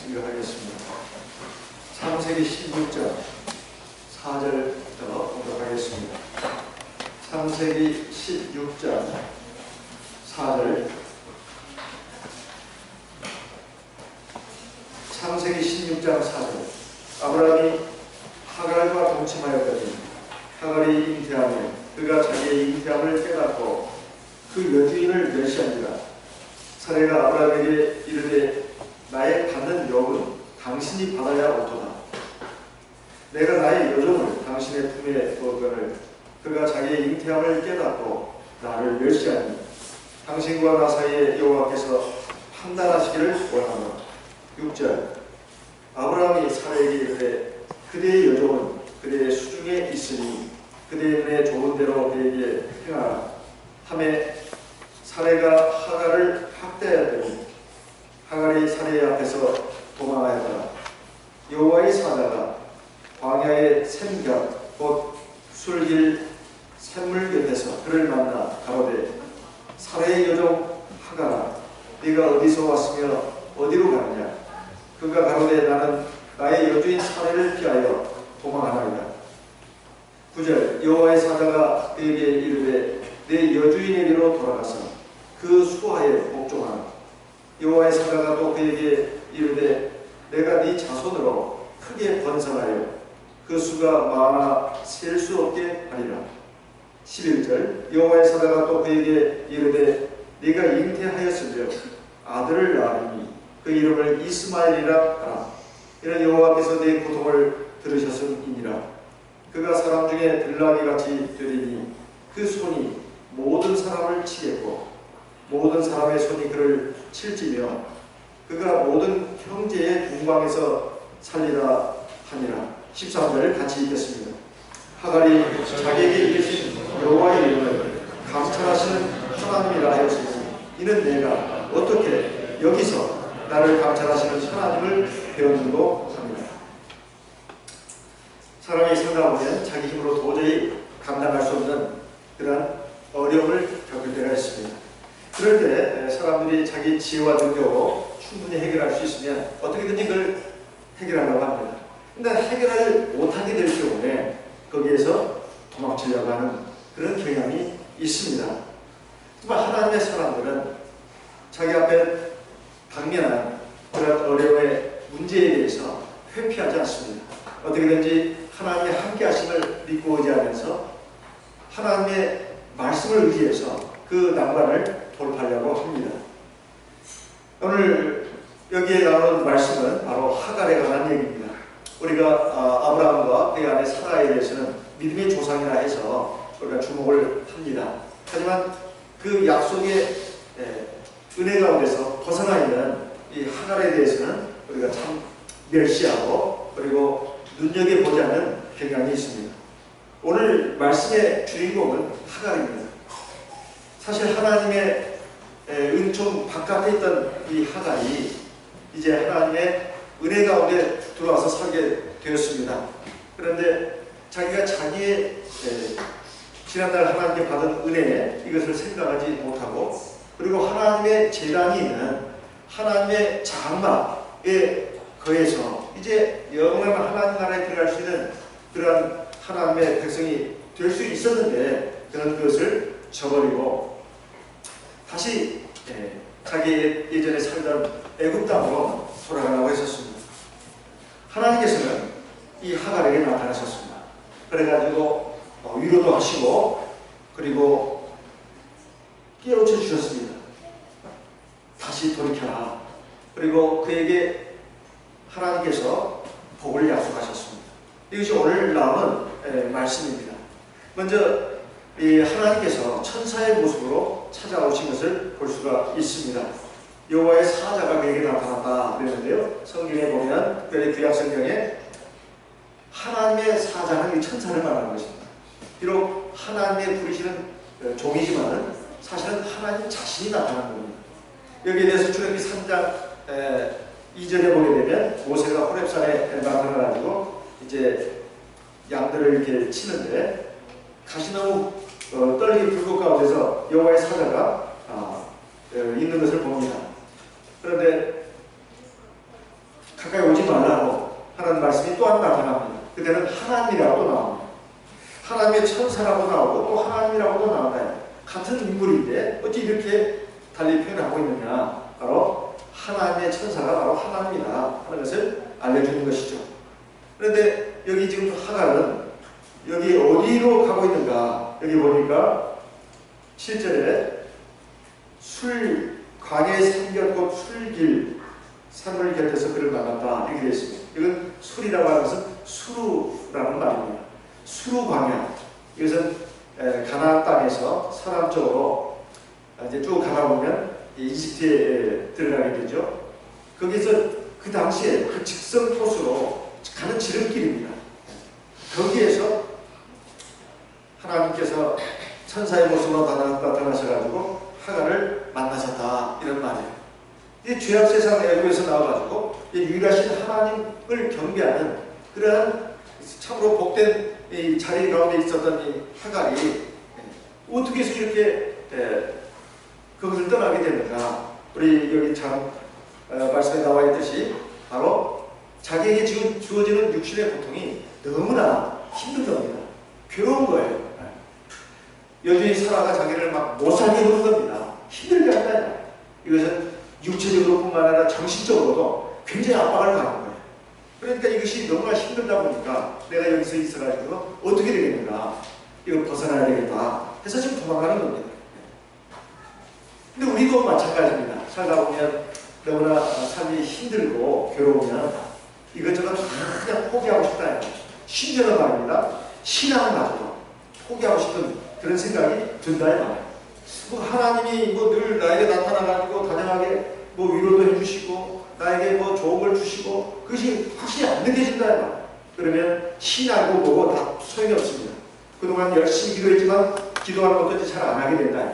읽어가겠습니다. 창세기 16장 4절부터 보도록 하겠습니다. 창세기 16장 4절. 창세기 16장 4절. 아브라함이 하갈과 동침하였더니 하갈이 잉태하며 그가 자기의 잉태함을 깨닫고 그 여주인을 멸시한지라. 사레가 아브라함에게 이르되 나의 받는 여분 당신이 받아야 옳도다. 내가 나의 여종을 당신의 품에 두었거늘 그가 자기의 잉태함을 깨닫고 나를 멸시하니 당신과 나 사이에 여호와께서 판단하시기를 원하노라. 6절. 아브라함이 사레에게 이르되 그대의 여종은 그대의 수중에 있으니 그대의 눈에 좋은 대로 그에게 행하라 하매 사레가 하갈을 학대하였더니 하갈이 사레의 앞에서 도망하였더라. 여호와의 사자가 광야의 샘곁 곧 술길 샘물 곁에서 그를 만나 가로되 사레의 여종 하갈아 네가 어디서 왔으며 어디로 가느냐. 그가 가로되 나는 나의 여주인 사레를 피하여 도망하나이다. 9절. 여호와의 사자가 그에게 이르되 내 여주인에게로 돌아가서 그 수하에 복종하라. 여호와의 사자가 또 그에게 이르되 내가 네 자손으로 크게 번성하여 그 수가 많아 셀 수 없게 하리라. 11절. 여호와의 사자가 또 그에게 이르되 네가 잉태하였으며 아들을 낳으니 그 이름을 이스마엘이라 하라. 이는 여호와께서 네 고통을 들으셨음이니라. 그가 사람 중에 들나귀같이 되리니 그 손이 모든 사람을 치겠고 모든 사람의 손이 그를 칠지며 그가 모든 형제의 궁방에서 살리라 하니라. 13절 같이 읽겠습니다. 하갈이 자기에게 이르신 여호와의 이름을 감찰하시는 하나님이라 하였으니 이는 내가 어떻게 여기서 나를 감찰하시는 하나님을 배웠는고 합니다. 사람이 살다 보면 자기 힘으로 도저히 감당할 수 없는 그런 어려움을 겪을 때가 있습니다. 그럴 때 사람들이 자기 지혜와 능력으로 충분히 해결할 수 있으면 어떻게든지 그걸 해결하려고 합니다. 그런데 해결을 못하게 될 경우에 거기에서 도망치려고 하는 그런 경향이 있습니다. 정말 하나님의 사람들은 자기 앞에 당면한 그런 어려움의 문제에 대해서 회피하지 않습니다. 어떻게든지 하나님의 함께 하심을 믿고 의지하면서 하나님의 말씀을 의지해서 그 난관을 돌파하려고 합니다. 오늘 여기에 나오는 말씀은 바로 하갈에 관한 얘기입니다. 우리가 아브라함과 그의 아내 사라에 대해서는 믿음의 조상이라 해서 우리가 주목을 합니다. 하지만 그 약속의 은혜 가운데서 벗어나 있는 이 하갈에 대해서는 우리가 참 멸시하고 그리고 눈여겨보지 않는 경향이 있습니다. 오늘 말씀의 주인공은 하갈입니다. 사실 하나님의 은총 바깥에 있던 이 하갈이 이제 하나님의 은혜 가운데 들어와서 살게 되었습니다. 그런데 자기가 자기의 지난날 하나님께 받은 은혜 이것을 생각하지 못하고 그리고 하나님의 제단이 있는 하나님의 장막에 거해서 이제 영원한 하나님 나라에 들어갈 수 있는 그러한 하나님의 백성이 될 수 있었는데 그런 것을 저버리고 다시 자기 예전에 살던 애굽 땅으로 돌아가려고 했었습니다. 하나님께서는 이 하갈에게 나타나셨습니다. 그래가지고 위로도 하시고 그리고 깨우쳐 주셨습니다. 다시 돌이켜라. 그리고 그에게 하나님께서 복을 약속하셨습니다. 이것이 오늘 나오는 말씀입니다. 먼저 이 하나님께서 천사의 모습으로 찾아오신 것을 볼 수가 있습니다. 여호와의 사자가 그에게 나타났다 그랬는데요. 성경에 보면 특별히 구약 성경에 하나님의 사자는 이 천사를 말하는 것입니다. 비록 하나님의 부르시는 종이지만 사실은 하나님 자신이 나타난 겁니다. 여기에 대해서 출애굽기 3장 2절에 보게 되면 모세가 호렙산에 나타나가지고 이제 양들을 이렇게 치는데 가시나무 떨기 불꽃 가운데서 여호와의 사자가 있는 것을 봅니다. 그런데 가까이 오지 말라고 하는 말씀이 또한 나타납니다. 그때는 하나님이라고 나옵니다. 하나님의 천사라고 나오고 또 하나님이라고도 나온다. 같은 인물인데 어찌 이렇게 달리 표현하고 있느냐. 바로 하나님의 천사가 바로 하나님이다 하는 것을 알려주는 것이죠. 그런데 여기 지금 하갈은 여기 어디로 가고 있는가. 여기 보니까 7절에 광야에 생겼고 술길 산을 곁에서 그를 만났다 이렇게 되어 있습니다. 이건 술이라고 하는 것은 수루라는 말입니다. 수루 광야. 이것은 가나안 땅에서 서남 쪽으로 이제 쭉 가다 보면 이집트에 들어가게 되죠. 거기서 그 당시에 그 직선 코스로 가는 지름길입니다. 거기에서 하나님께서 천사의 모습으로 나타나셔가지고 하갈을 만나셨다 이런 말이에요. 이 죄악 세상 애고에서 나와가지고 유일하신 하나님을 경배하는 그러한 참으로 복된 이 자리 가운데 있었던 이 하갈이 어떻게 해서 이렇게 그것을 떠나게 됐는가. 우리 여기 참 말씀에 나와 있듯이 바로 자기에게 지금 주어지는 육신의 고통이 너무나 힘든 겁니다. 괴로운 거예요. 여전히 사라가 자기를 막 못 살게 하는 겁니다. 힘들게 한다. 이것은 육체적으로 뿐만 아니라 정신적으로도 굉장히 압박을 가는 거예요. 그러니까 이것이 너무나 힘들다 보니까 내가 여기서 있어가지고 어떻게 되겠는가. 이거 벗어나야 되겠다 해서 지금 도망가는 겁니다. 근데 우리도 마찬가지입니다. 살다 보면 너무나 삶이 힘들고 괴로우면 이것저것 그냥 포기하고 싶다. 심지어는 말입니다. 신앙마저도 포기하고 싶은 그런 생각이 든다 말이에요. 뭐 하나님이 뭐 늘 나에게 나타나가지고 다정하게 뭐 위로도 해주시고 나에게 뭐 좋은 걸 주시고 그것이 확실히 안 느껴진다 말이에요. 그러면 신하고 뭐고 다 소용이 없습니다. 그동안 열심히 기도했지만 기도하는 것도 잘 안 하게 된다.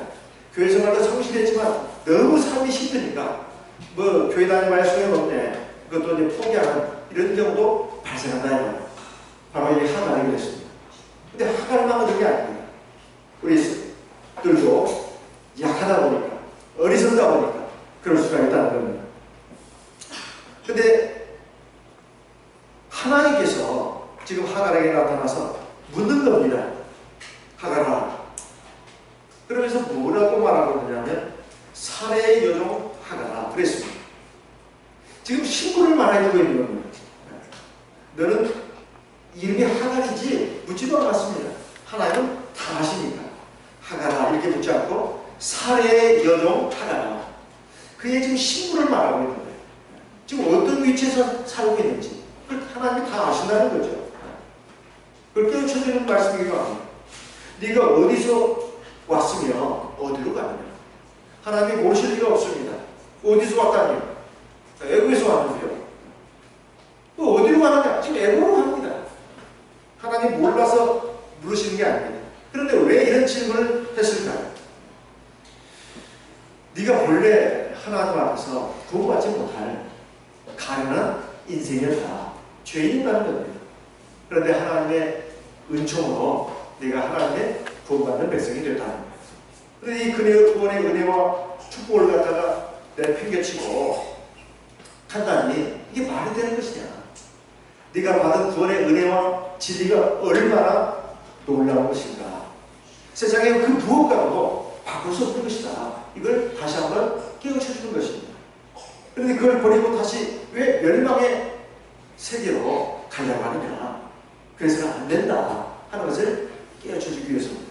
교회 생활도 성실했지만 너무 삶이 힘드니까 뭐 교회 다니면 소용없네. 그것도 이제 포기하는 이런 경우도 발생한다 말이에요. 바로 이 하갈이 그랬습니다. 근데 하갈만 그런 게 아닙니다. 우리들도 약하다 보니까 어리석다 보니까 그럴 수가 있다는 겁니다. 근데 하나님께서 지금 하갈에게 나타나서 묻는 겁니다. 하갈아. 그러면서 뭐라고 말하고 있느냐면 사례의 여종 하갈아 그랬습니다. 지금 신분을 말해주고 있는 겁니다. 너는 이름이 하갈이지 묻지도 않았습니다. 하나님은 다 아시니까 하갈아 이렇게 묻지 않고 사례의 여종 하갈아. 그의 지금 신분을 말하고 있는 거예요. 지금 어떤 위치에서 살고 있는지 그걸 하나님이 다 아신다는 거죠. 그걸 깨우쳐주는 말씀이기도 네가 어디서 왔으며 어디로 가느냐. 하나님이 모르실 리가 없습니다. 어디서 왔다니? 애국에서 왔는데요. 또 어디로 가느냐? 지금 애국으로 갑니다. 하나님 몰라서 물으시는 게 아닙니다. 그런데 왜 이런 질문을 했을까요? 네가 본래 하나님 앞에서 구원받지 못할 가련한 인생이었다. 죄인이라는 겁니다. 그런데 하나님의 은총으로 네가 하나님의 구원받는 백성이 됐다는 거예요. 그런데 이 구원의 은혜와 축복을 갖다가 내팽개치고 간단히 이게 말이 되는 것이냐. 네가 받은 구원의 은혜와 진리가 얼마나 놀라운 것인가. 세상에 그 무엇과도 바꿀 수 없는 것이다. 이걸 다시 한번 깨우쳐주는 것입니다. 그런데 그걸 버리고 다시 왜 멸망의 세계로 가려고 하느냐. 그래서는 안 된다 하는 것을 깨우쳐주기 위해서입니다.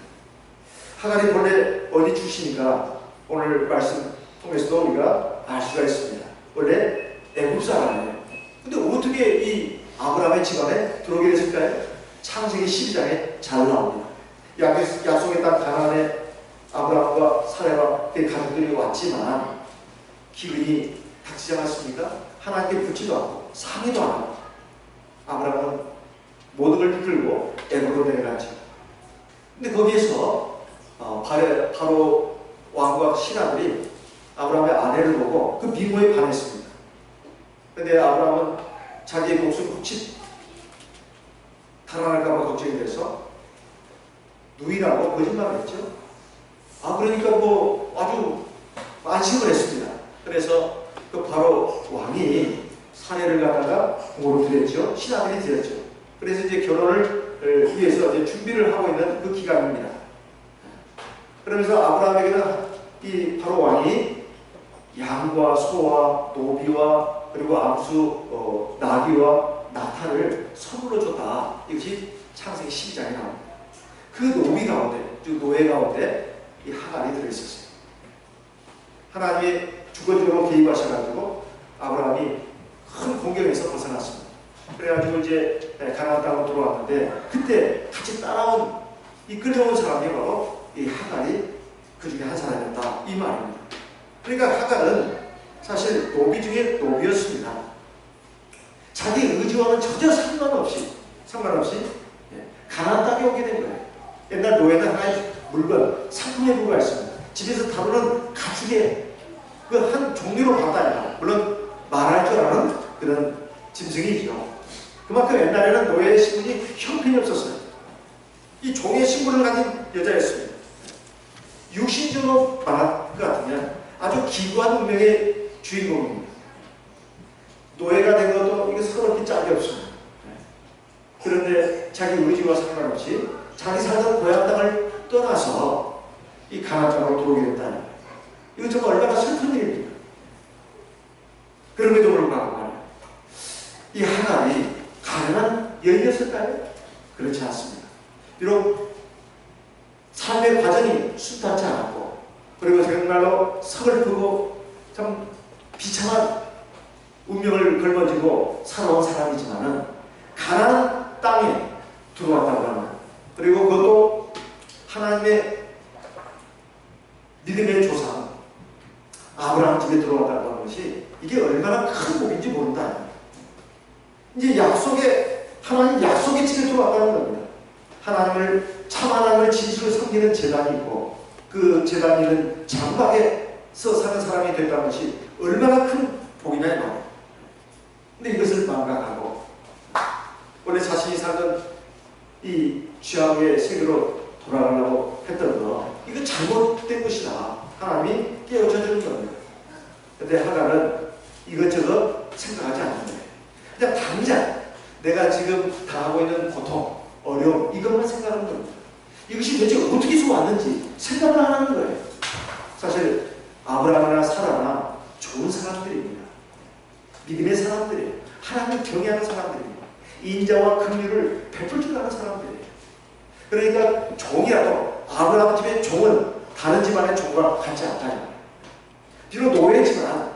하갈이 본래 어디 출신인가 오늘 말씀 통해서도 우리가 알 수가 있습니다. 원래 애굽 사람이에요. 근데 어떻게 이 아브라함의 집안에 들어오게 됐을까요? 창세기 12장에 잘 나옵니다. 약속의 땅 가나안에 아브라함과 사레와 그의 가족들이 왔지만 기근이 닥치지 않았습니까? 하나님께 붙지도 않고 상의도 안 하고 아브라함은 모든 걸 이끌고 애굽으로 내려가죠. 근데 거기에서 바로 왕과 신하들이 아브라함의 아내를 보고 그 미모에 반했습니다. 근데 아브라함은 자기의 목숨 혹시 달아날까봐 걱정이 돼서 누이라고 거짓말을 했죠. 그러니까 뭐 아주 안심을 했습니다. 그래서 그 바로 왕이 사례를 갖다가 공으로 드렸죠. 신하들이 드렸죠. 그래서 이제 결혼을 위해서 이제 준비를 하고 있는 그 기간입니다. 그러면서 아브라함에게는 이 바로 왕이 양과 소와 노비와 그리고 암수 나귀와 나타를 선물로 줬다. 이것이 창세기 12장에 나옵니다. 그 노비 가운데, 즉 노예 가운데 이 하갈이 들어있었어요. 하나님이 주거적으로 개입하셔가지고 아브라함이 큰 공경에서 벗어났습니다. 그래가지고 이제 가나안 땅으로 들어왔는데 그때 같이 따라온 이 끌려온 사람이 바로 이 하갈이 그 중에 한 사람이었다 이 말입니다. 그러니까 하갈은 사실 노비 중에 노비였습니다. 자기 의지와는 전혀 상관없이 가나안 땅에 오게 된 거예요. 옛날 노예는 하나의 물건, 상품에 불과했습니다. 집에서 다루는 가축의 그 한 종류로 봤다. 물론 말할 줄 아는 그런 짐승이죠. 그만큼 옛날에는 노예의 신분이 형편이 없었어요. 이 종의 신분을 가진 여자였습니다. 육신적으로 말할 것 같으면 아주 기구한 운명의 주인공입니다. 노예가 된 것도 이게 서럽게 짝이 없습니다. 그런데 자기 의지와 상관없이 자기 살던 고향 땅을 떠나서 이 가나안 땅으로 들어오게 됐다는 이거 정말 얼마나 슬픈 일입니까? 그럼에도 불구하고 말이에요. 이 하갈이 가난한 여인이었을까요? 그렇지 않습니다. 비록 삶의 과정이 순탄치 않았고 그리고 정말로 서글프고 참 비참한 운명을 걸머지고 살아온 사람이지만은 가나안 땅에 들어왔다고 하는 그리고 그것도 하나님의 믿음의 조상 아브라함 집에 들어왔다고 하는 것이 이게 얼마나 큰 복인지 모른다. 이제 하나님 약속의 집에 들어왔다는 겁니다. 참 하나님을 진실로 섬기는 제단이 있고 그 제단에는 장막에서 사는 사람이 됐다는 것이 얼마나 큰 복이냐 이 말이에요. 근데 이것을 망각하고 원래 자신이 살던 이 죄악의 세계로 돌아가려고 했던 거 이거 잘못된 것이다. 하나님이 깨우쳐 주는 겁니다. 근데 하갈은 이것저것 생각하지 않는 거예요. 그냥 당장 내가 지금 당하고 있는 고통, 어려움 이것만 생각하는 겁니다. 이것이 대체 어떻게 해서 왔는지 생각을 안 하는 거예요. 사실 아브라함이나 사라나 좋은 사람들입니다. 믿음의 사람들이에요. 하나님을 경외하는 사람들입니다. 인자와 긍휼을 베풀 줄 아는 사람들이에요. 그러니까 종이라도 아브라함 집의 종은 다른 집안의 종과 같지 않다. 비록 노예지만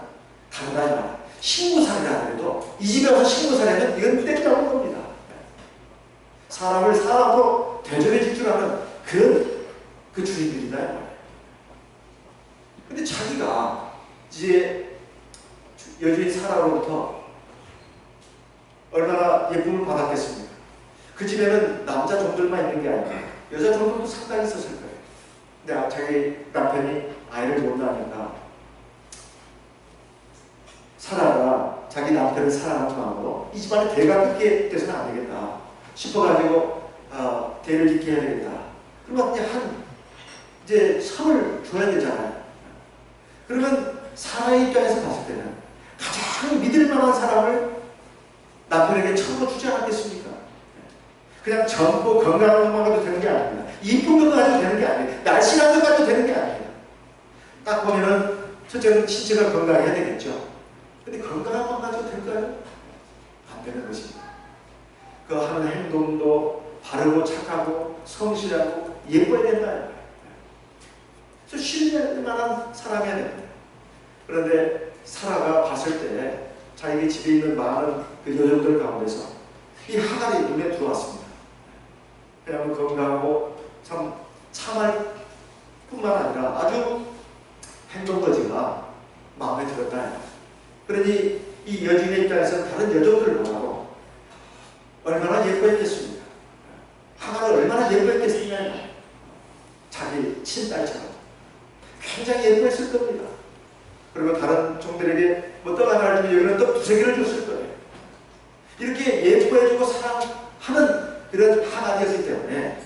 다르다. 신고살이라 하더라도 이 집에 와서 신고살이하면 이건 땡잡은 겁니다. 사람을 사람으로 대접해 줄 줄 아는 그 주인들이다. 근데 자기가 이제 여주인 사라로부터 얼마나 예쁨을 받았겠습니까? 그 집에는 남자 종들만 있는 게 아니라 여자 종들도 상당히 있었을 거예요. 근데 자기 남편이 아이를 못 낳으니까 사라가 자기 남편을 사랑하는 마음으로 이 집안에 대가 잇게 돼서는 안 되겠다 싶어가지고 대를 잇게 해야 되겠다. 그러면 이제 성을 줘야 되잖아요. 그러면 사라의 입장에서 봤을 때는 가장 믿을 만한 사람을 남편에게 처음으로 주지 않았겠습니까? 그냥 젊고 건강한 것만 가도 되는 게 아닙니다. 이쁜 것만 가지고 되는 게 아니에요. 날씬한 것 가지고 되는 게 아니에요. 딱 보면은 첫째는 신체가 건강해야 되겠죠. 근데 건강한 것만 가지고 될까요? 안 되는 것입니다. 그 하는 행동도 바르고 착하고 성실하고 예뻐야 된다. 그래서 신뢰할 만한 사람이어야 됩니다. 그런데 사라가 봤을 때 자기 집에 있는 많은 그 여종들 가운데서 이 하갈이 눈에 들어왔습니다. 그냥 건강하고 참 참할 뿐만 아니라 아주 행동거지가 마음에 들었다. 그러니 이 여주인의 입장에서는 다른 여종들을 보고 얼마나 예뻐했겠습니까? 하갈을 얼마나 예뻐했겠느냐. 자기 친딸처럼 굉장히 예뻐했을 겁니다. 그리고 다른 종들에게 뭐 떡 하나를 주면 여기는 떡 두세 개를 줬을 거예요. 이렇게 예뻐해주고 사랑하는 그런 하갈이었기 때문에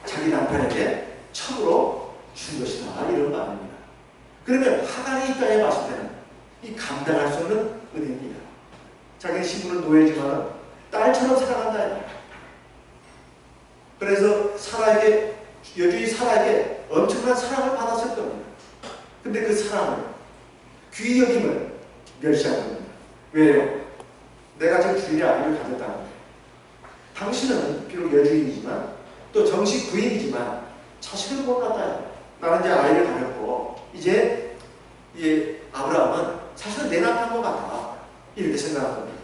자기 남편에게 첩으로 준 것이다. 이런 말입니다. 그러면 하갈의 입장에 봤을 때는 이 감당할 수 없는 은혜입니다. 자기 신부는 노예지만 딸처럼 사랑한다. 그래서 사라에게, 여주인 사라에게 엄청난 사랑을 받았을 겁니다. 근데 그 사랑을, 귀히 여김을 멸시한 겁니다. 왜요? 내가 지금 주인의 아이를 가졌다는데, 당신은 비록 여주인이지만 또 정식 부인이지만 자식을 못 낳았다. 나는 이제 아이를 가졌고 이제 이 아브라함은 사실은 내 남편과 같다. 이렇게 생각한 겁니다.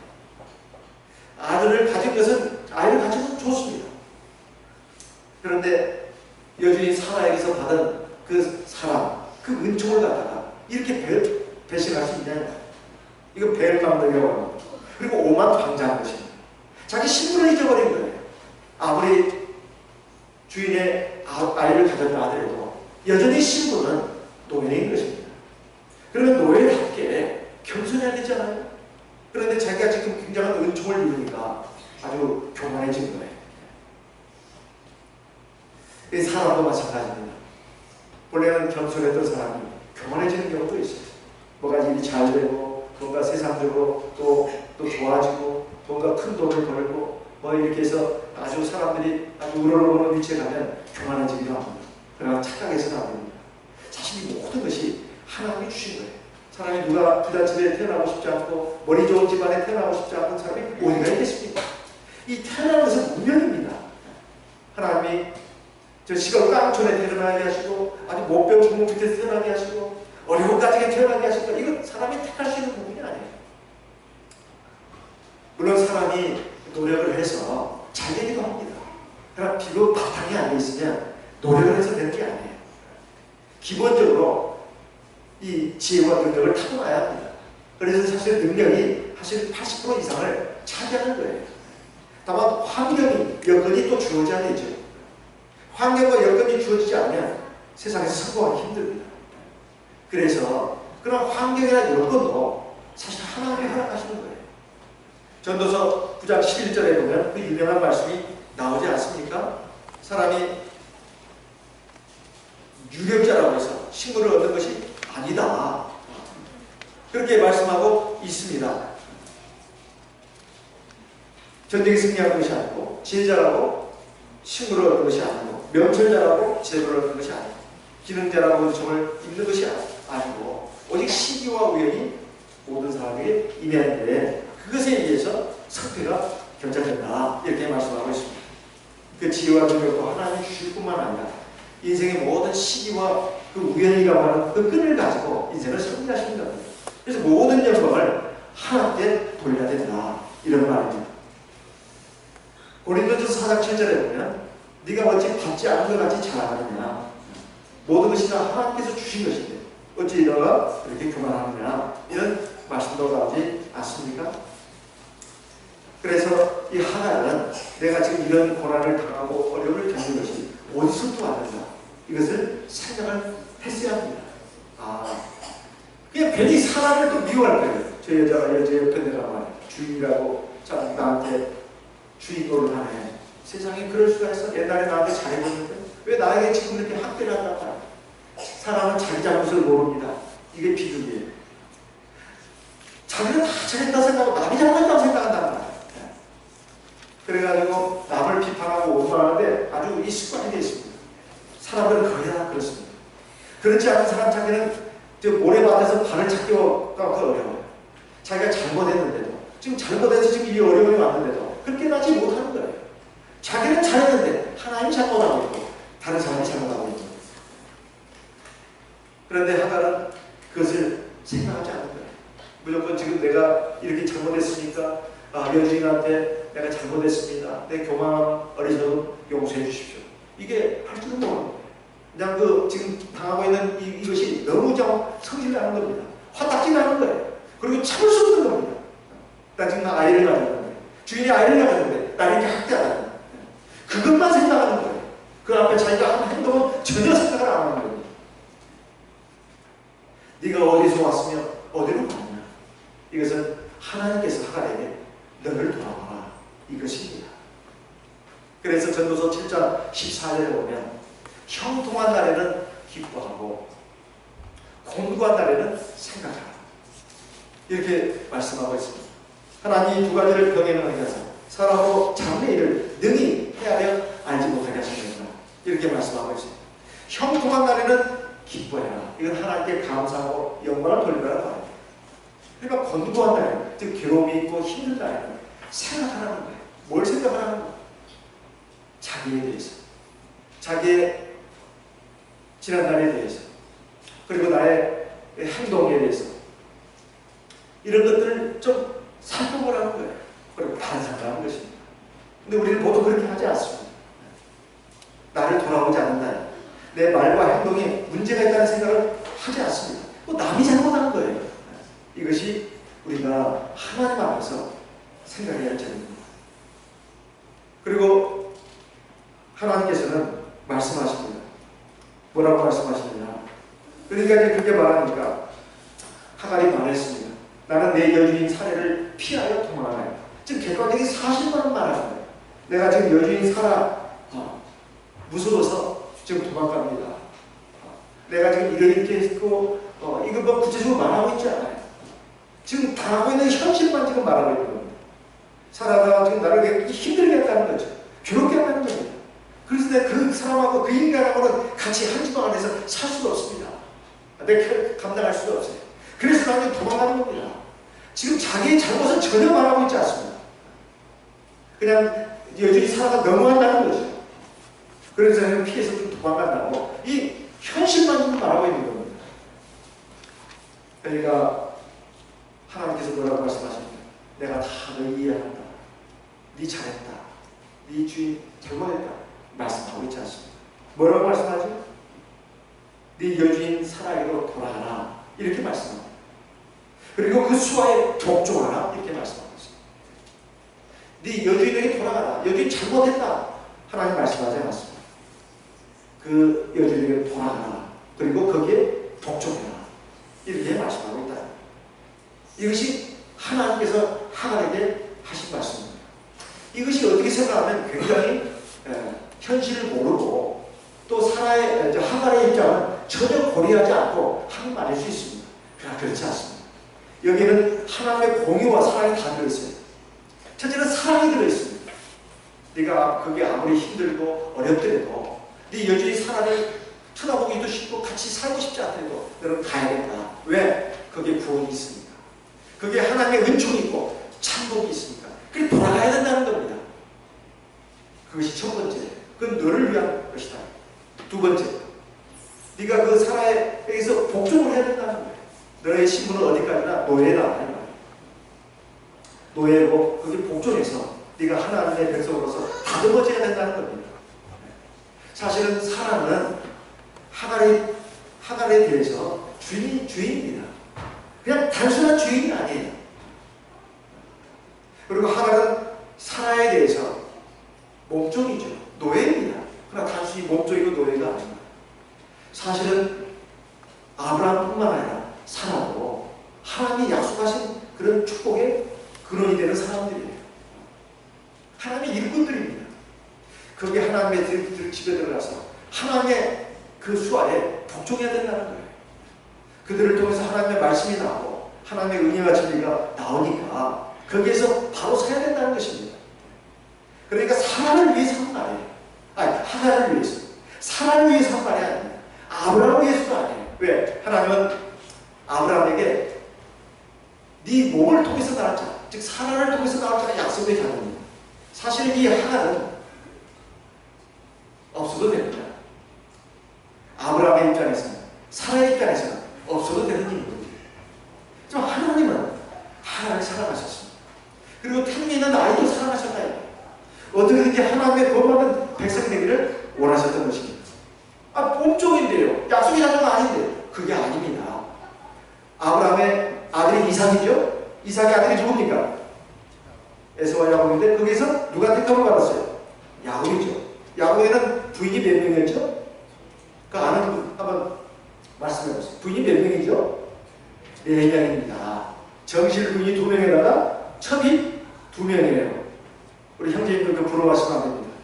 아들을 가진 것은, 아이를 가진 것은 좋습니다. 그런데 여주인 사라에게서 받은 그 사랑, 그 은총을 갖다가 이렇게 배신할 수 있냐? 이거 배은망덕이라고 합니다. 그리고 오만방자한 것입니다. 자기 신분을 잊어버린 거예요. 아무리 주인의 아이를 가졌다 하더라도 여전히 신분은 노예인 것입니다. 그러면 노예답게 겸손해야 되잖아요. 그런데 자기가 지금 굉장한 은총을 누리니까 아주 교만해진 거예요. 이 사람도 마찬가지입니다. 원래는 겸손했던 사람이 교만해지는 경우도 있어요. 뭐가 일이 잘 되고 뭔가 세상적으로 또 좋아지고 뭔가 큰 돈을 벌고 뭐 이렇게 해서 아주 사람들이 아주 우러러보는 위치에 가면 교만해지기도 합니다. 그러나 착각해서는 안 됩니다. 사실 이 모든 것이 하나님이 주신 거예요. 사람이 누가 부잣집에 태어나고 싶지 않고 머리 좋은 집안에 태어나고 싶지 않은 사람이 어디가 있겠습니까? 이 태어나는 것은 운명입니다. 하나님이 저 시골 깡촌에 태어나게 하시고 아주 못 배운 부모 밑에서 태어나게 하시고 어려운 가정에 태어나게 하시고 이건 사람이 택할 수 있는 부분이 아니에요. 물론 사람이 노력을 해서 잘 되기도 합니다. 그러나 비록 바탕이 안 돼 있으면 노력을 해서 되는 게 아니에요. 기본적으로 이 지혜와 능력을 타고나야 합니다. 그래서 사실 능력이 사실 80% 이상을 차지하는 거예요. 다만 환경이, 여건이 또 주어져야 되죠. 환경과 여건이 주어지지 않으면 세상에서 성공하기 힘듭니다. 그래서 그런 환경이나 여건도 사실 하나님이 허락하시는 거예요. 전도서 9장 11절에 보면 그 유명한 말씀이 나오지 않습니까? 사람이 유력자라고 해서 식물을 얻는 것이 아니다. 그렇게 말씀하고 있습니다. 전쟁에 승리하는 것이 아니고 지혜자라고 식물을 얻는 것이 아니고 명철자라고 재물을 얻는 것이 아니고 기능자라고 점을 입는 것이 아니고 오직 시기와 우연이 모든 사람에게 임하는데 그것에 의해서 성패가 결정된다. 이렇게 말씀하고 있습니다. 그 지혜와 능력도 하나님이 주실 뿐만 아니라 인생의 모든 시기와 그 우연이라고 하는 그 끈을 가지고 인생을 승리하시는 겁니다. 그래서 모든 영광을 하나님께 돌려야 된다. 이런 말입니다. 고린도전서 4장 7절에 보면 네가 어찌 받지 않은 것 같이 자랑하느냐. 모든 것이 다 하나님께서 주신 것인데 어찌 너가 그렇게 교만하느냐. 이런 말씀도 나오지 않습니까? 그래서 이 하나는 내가 지금 이런 고난을 당하고 어려움을 겪는 것이 어디서부터 왔는가. 이것을 생각을 했어야 합니다. 그냥 괜히 사람을 또 미워할 거예요. 저 여자가 여자 옆에 내가 말이야. 주인이라고 나한테 주인 노릇하네. 세상에 그럴 수가 있어. 옛날에 나한테 잘해줬는데 왜 나에게 지금 이렇게 학대를 한단 말이야. 사람은 자기 잘못을 모릅니다. 이게 비극이에요. 자기는 다 잘했다 생각하고 남이 잘못했다고 생각한단 말이야. 그래가지고 남을 비판하고 원망하는데 아주 이 습관이 되어 있습니다. 사람들은 거의 다 그렇습니다. 그렇지 않은 사람 자기는 모래밭에서 발을 찾기가 어려워요. 자기가 잘못했는데도 지금 잘못해서 지금 이 어려움이 왔는데도 그렇게 나지 못하는 거예요. 자기는 잘했는데 하나님이 잘못하고 있고 다른 사람이 잘못하고 있고 그런데 하나는 그것을 생각하지 않는 거예요. 무조건 지금 내가 이렇게 잘못했으니까 여주인한테 내가 잘못했습니다. 내 교만한 어리석음 용서해 주십시오. 이게 할 줄은 모르는 거예요. 그냥 지금 당하고 있는 이것이 너무 성질 나는 겁니다. 화딱지 나는 거예요. 그리고 참을 수 없는 겁니다. 나 지금 아이를 가졌는데 주인이 아이를 가졌는데 나를 이렇게 학대하는 거예요. 그것만 생각하는 거예요. 그 앞에 자기가 하는 행동은 전혀 생각을 안 하는 겁니다. 네가 어디서 왔으며 어디로 가느냐. 이것은 하나님께서 하나에게 너를 돌아와라. 이것입니다. 그래서 전도서 7장 14절에 보면 형통한 날에는 기뻐하고 곤고한 날에는 생각하라. 이렇게 말씀하고 있습니다. 하나님이 두 가지를 병행하게 하사 사람으로 장래 일을 능히 헤아려 알지 못하게 하시는구나. 이렇게 말씀하고 있어요. 형 도망가려는 기뻐해라. 이건 하나님께 감사하고 영광을 돌리라는 말이에요. 그러니까 건도한다는, 즉 괴로움이 있고 힘들다는 생각하라는 거예요. 뭘 생각하라는 거예요? 자기에 대해서, 자기의 지난날에 대해서, 그리고 나의 행동에 대해서, 이런 것들을 좀 살펴보라는 거예요. 그리고 반성하는 것입니다. 근데 우리는 모두 그렇게 하지 않습니다. 나를 돌아보지 않는다. 내 말과 행동에 문제가 있다는 생각을 하지 않습니다. 뭐 남이 잘못한 거예요. 이것이 우리가 하나님 앞에서 생각해야 할 점입니다. 그리고 하나님께서는 말씀하십니다. 뭐라고 말씀하시느냐. 그러니까 이제 그렇게 말하니까 하갈이 말했습니다. 나는 내 여주인 사례를 피하여 도망하나요. 지금 객관적인 사실만 말하는 거예요. 내가 지금 여주인 사라 무서워서 지금 도망갑니다. 내가 지금 이렇게 했고 이거 뭐 구체적으로 말하고 있지 않아요. 지금 당하고 있는 현실만 지금 말하고 있는 겁니다. 살아다가 지금 나를 힘들게 했다는 거죠. 괴롭게 한다는 겁니다. 그래서 내가 그 사람하고 그 인간하고는 같이 한 지방 안에서 살 수가 없습니다. 내가 감당할 수가 없어요. 그래서 나는 도망가는 겁니다. 지금 자기의 잘못은 전혀 말하고 있지 않습니다. 그냥 여전히 살아가 넘어간다는 거죠. 그래서 저는 피해서 좀 도망간다고 이 현실만 좀 말하고 있는 겁니다. 그러니까 하나님께서 뭐라고 말씀하십니까? 내가 다 너 이해한다. 네 잘했다. 네 주인 잘못했다. 말씀하고 있지 않습니다. 뭐라고 말씀하죠? 네 여주인 사라이로 돌아가라. 이렇게 말씀합니다. 그리고 그 수하에 복종하라. 이렇게 말씀하고 있습니다. 네 여주인에게 돌아가라. 여주인 잘못했다. 하나님 말씀하지 않았습니다. 그 여주인에게 돌아가라. 그리고 거기에 복종해라. 이렇게 말씀하고 있다. 이것이 하나님께서 하갈에게 하신 말씀입니다. 이것이 어떻게 생각하면 굉장히 현실을 모르고 또 하갈의 입장은 전혀 고려하지 않고 한 말일 수 있습니다. 그러나 그렇지 않습니다. 여기는 하나님의 공유와 사랑이 다 들어있어요. 첫째는 사랑이 들어있습니다. 네가 그게 아무리 힘들고 어렵더라도 네 여전히 사랑을 쳐다보기도 쉽고 같이 살고 싶지 않더라도 너는 가야겠다. 왜? 거기에 구원이 있으니까. 거기에 하나님의 은총이 있고 참복이 있으니까. 그게 돌아가야 된다는 겁니다. 그것이 첫 번째. 그건 너를 위한 것이다. 두 번째. 네가 그 사라에서 복종을 해야 된다는 거예요. 너의 신분은 어디까지나 노예다. 노예고 거기 복종해서 네가 하나님의 백성으로서 다듬어져야 된다는 겁니다. 사실은 사라는 하갈에 대해서 주인입니다. 그냥 단순한 주인이 아니에요. 그리고 하갈은 사라에 대해서 몸종이죠. 노예입니다. 그러나 단순히 몸종이고 노예가 아닙니다. 사실은 아브라함뿐만 아니라 사라도 하나님이 약속하신 그런 축복의 근원이 되는 사람들이에요. 하나님의 일꾼들입니다. 거기에 하나님의 집에 들어가서 하나님의 그 수하에 복종해야 된다는 거예요. 그들을 통해서 하나님의 말씀이 나오고 하나님의 은혜와 진리가 나오니까 거기에서 바로 서야 된다는 것입니다. 그러니까 사람을 위해서 한 말이에요. 아니, 하나를 위해서. 사람을 위해서 한 말이 아닙니다. 아브라함을 위해서도 아니에요. 왜? 하나님은 아브라함에게 네 몸을 통해서 낳을 자, 즉 사라를 통해서 낳을 자가 약속의 자녀입니다. 사실 이 하나는 없어도 됩니다. 아브라함의 입장에서는, 사라의 입장에서는 없어도 되는 일입니다. 좀 하나님은 하나를 사랑하셨습니다. 그리고 태중에 있는 아이도 사랑하셨나요? 어떻게든지 하나님의 구원받은 백성이 되기를 원하셨던 것입니다. 몸종인데요. 약속의 자녀가 아닌데 그게 아닙니다. 아브라함의 아들이 이삭이죠. 이삭의 아들이 누굽니까? 에서와 야곱인데 거기에서 누가 택함을 받았어요? 야곱이죠. 야곱에는 부인이 몇 명이었죠? 그 아는 분 한번 말씀해보세요. 부인이 몇 명이죠? 4명입니다. 정실 부인이 2명에다가 첩이 2명이에요. 우리 형제님들 그 부러워하시면 안 됩니다.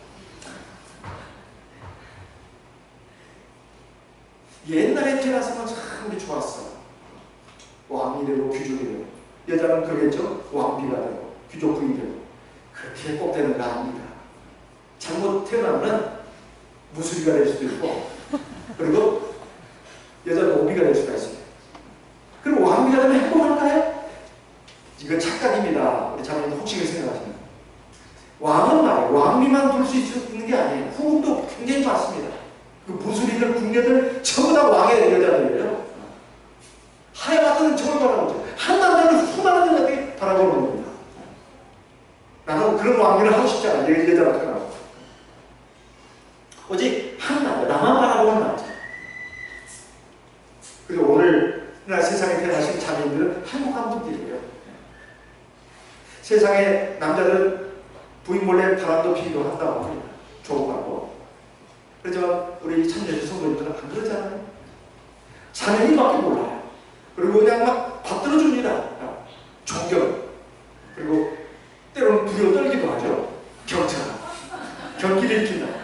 옛날에 태어나서는 참 우리 좋았어. 왕이 되고 귀족이 되고 여자는 그러겠죠. 왕비가 되고 귀족 부인이 되고. 그렇게 꼭 되는 거 아닙니다. 잘못 태어나면 무술이가 될 수도 있고, 그리고 여자는 오비가 될 수가 있어요. 그럼 왕비가 되면 행복할까요? 이건 착각입니다. 우리 자매님 혹시 그렇게 생각하시나요? 왕은 말이에요. 왕비만 둘 수 있는 게 아니에요. 후궁도 굉장히 많습니다. 그 무술인들, 궁녀들 전부 다 왕의 여자들이에요. 하야같은 저걸 바라보죠. 한 남자를 수많은 여자들이 바라보는 겁니다. 나는 그런 왕비를 하고 싶지 않아. 여자로 태어나고. 오직 한 남자, 나만 바라보는 남자. 그리고 오늘날 세상에 태어나신 자매님들은 행복한 분들이에요. 세상에 남자들은 부인 몰래 바람도 피기도 한다고 합니다. 조국하고. 그렇지만 우리 참여주 성도님들은 안 그러잖아요. 자매님밖에 몰라요. 그리고 그냥 막 받들어줍니다. 존경. 그리고 때로는 두려워 떨기도 하죠. 경찰. 경기를 일으킨다.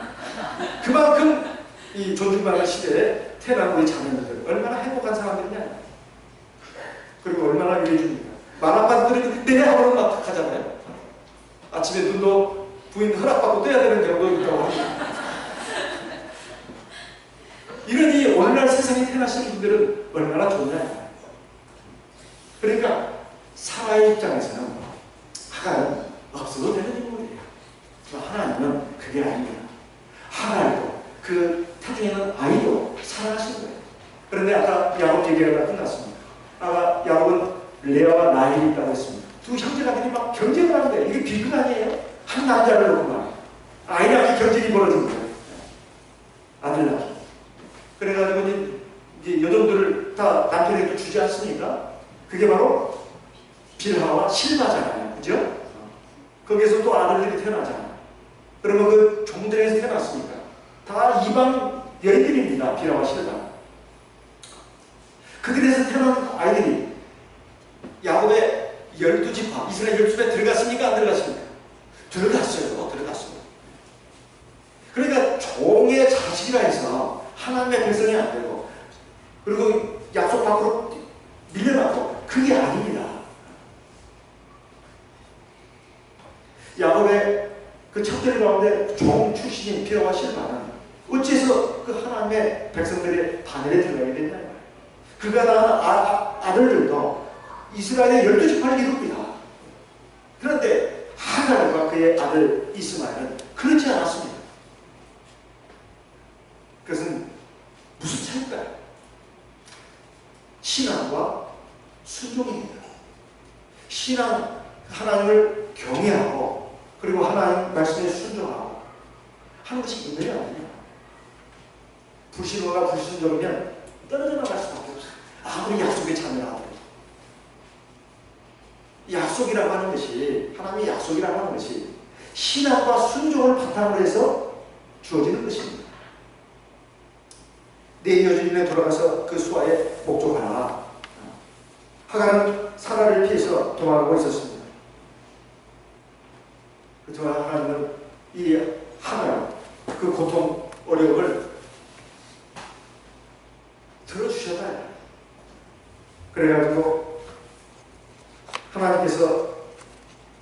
그만큼 이 존중받는 시대에 태어난 우리 자매님들 얼마나 행복한 사람들이냐. 그리고 얼마나 위해줍니까. 말 한마디 들으면 내 하고는 막 하잖아요. 아침에 눈도 부인 허락받고 떼야 되는 경우도 있다고 합니다. 이러니 오늘날 세상에 태어나신 분들은 얼마나 좋냐. 그러니까 사라의 입장에서는 하갈은 없어도 되는 인물이에요. 하나님은 그게 아닙니다. 하갈도 그 태중에는 아이도 사랑하신 거예요. 그런데 아까 야곱 얘기가 끝났습니다. 아까 야곱은 레아와 라헬이 있다고 했습니다. 두 형제가들이 막 경쟁을 하는데 이게 비극 아니에요? 한 남자를 놓고 말 아이 낳기 경쟁이 벌어진 거예요. 아들 낳기. 그래가지고 이제 여종들을 다 남편에게 주지 않습니까? 그게 바로 빌하와 실바잖아요. 그죠? 거기에서 또 아들들이 태어나잖아요. 그러면 그 종들에서 태어났으니까 다 이방 여인들입니다. 빌하와 실바. 그들에서 태어난 아이들이 야곱의 12지파, 이스라엘 12지파에 들어갔습니까? 안 들어갔습니까? 들어갔어요. 들어갔습니다. 그러니까 종의 자식이라 해서 하나님의 백성이 안 되고, 그리고 약속 밖으로 밀려나고, 그게 아닙니다. 야곱의 그 첩들 가운데 종 출신인 빌하와 실바는 어째서 그 하나님의 백성들의 바늘에 들어가게 됐냐. 그가 낳은 아들들도 이스라엘의 12지파를 이룹니다. 그런데 하갈과 그의 아들 이스마엘은 그렇지 않았습니다. 그것은 무슨 차이일까요? 신앙과 순종입니다. 신앙, 하나님을 경외하고 그리고 하나님 말씀에 순종하고 하는 것이 인연이 아닙니다. 불신호가 불순종이면 떨어져 나갈 수밖에 없어요. 아무리 약속에 참여하고 약속이라고 하는 것이, 하나님의 약속이라고 하는 것이 신앙과 순종을 바탕으로 해서 주어지는 것입니다. 내 여주인에 돌아가서 그 수하에 목족하라. 하갈은 사라를 피해서 도망가고 있었습니다. 그렇지만 하나님은 이 하갈, 그 고통, 어려움을 들어주셨다. 그래가지고 하나님께서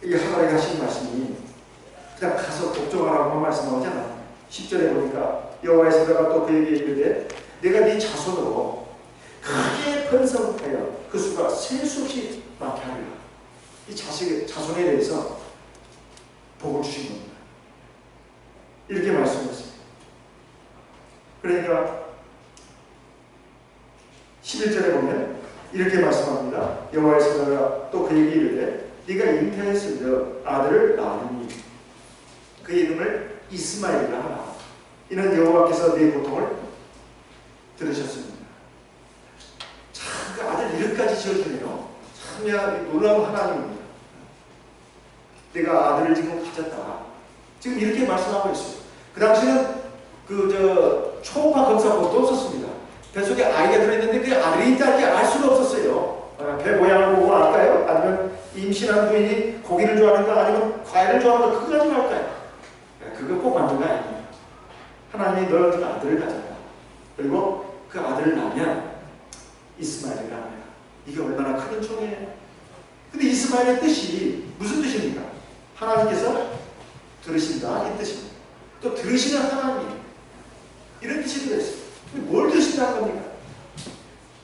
이 하갈에게 하신 말씀이 그냥 가서 복종하라고 말씀하지 않아요. 10절에 보니까 여호와의 사자가 또 그에게 이르되 내가 네 자손으로 크게 번성하여 그 수가 셀 수 없이 많게 하리라. 이 자손에 대해서 복을 주신 겁니다. 이렇게 말씀했습니다. 그러니까 11절에 보면 이렇게 말씀합니다. 여호와의 사자가 또 그에게 이르되 네가 잉태했으며 아들을 낳으니 그 이름을 이스마엘이라 하라. 이는 여호와께서 네 고통을 들으셨습니다. 참, 그 아들 이름까지 지어주네요. 참 놀라운 하나님입니다. 내가 아들을 지금 가졌다. 지금 이렇게 말씀하고 있어요. 그 당시는 초음파 검사법도 없었습니다. 뱃속에 아이가 들어있는데 그 아들이 딸지 알 수가 없었어요. 배 모양을 보고 알까요? 아니면 임신한 부인이 고기를 좋아하는가 아니면 과일을 좋아하는가 그거 가지고 알까요? 그거 꼭 만든 거 아닙니다. 하나님이 너를 그 아들을 가졌다. 그리고 그 아들을 낳으면 이스마엘이라 합니다. 이게 얼마나 큰 은총이에요. 근데 이스마엘의 뜻이 무슨 뜻입니까? 하나님께서 들으신다 이 뜻입니다. 또 들으시는 하나님 이런 뜻이 들어있어요. 뭘 들으신다는 겁니까?